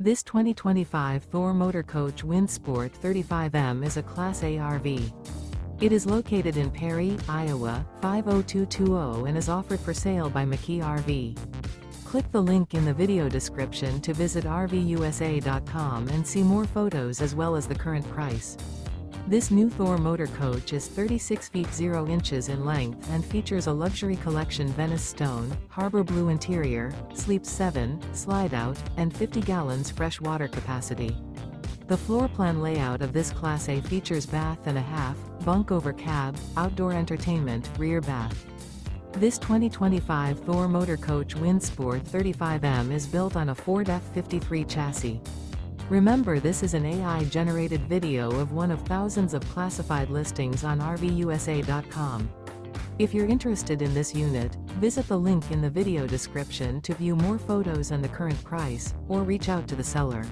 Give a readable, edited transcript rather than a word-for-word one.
This 2025 Thor Motor Coach Windsport 35M is a Class A RV. It is located in Perry, Iowa, 50220 and is offered for sale by McKee RV. Click the link in the video description to visit RVUSA.com and see more photos as well as the current price. This new Thor Motor Coach is 36 feet 0 inches in length and features a Luxury Collection Venice Stone, Harbor Blue interior, sleeps 7, slide-out, and 50 gallons fresh water capacity. The floor plan layout of this Class A features bath and a half, bunk over cab, outdoor entertainment, rear bath. This 2025 Thor Motor Coach Windsport 35M is built on a Ford F-53 chassis. Remember, this is an AI-generated video of one of thousands of classified listings on RVUSA.com. If you're interested in this unit, visit the link in the video description to view more photos and the current price, or reach out to the seller.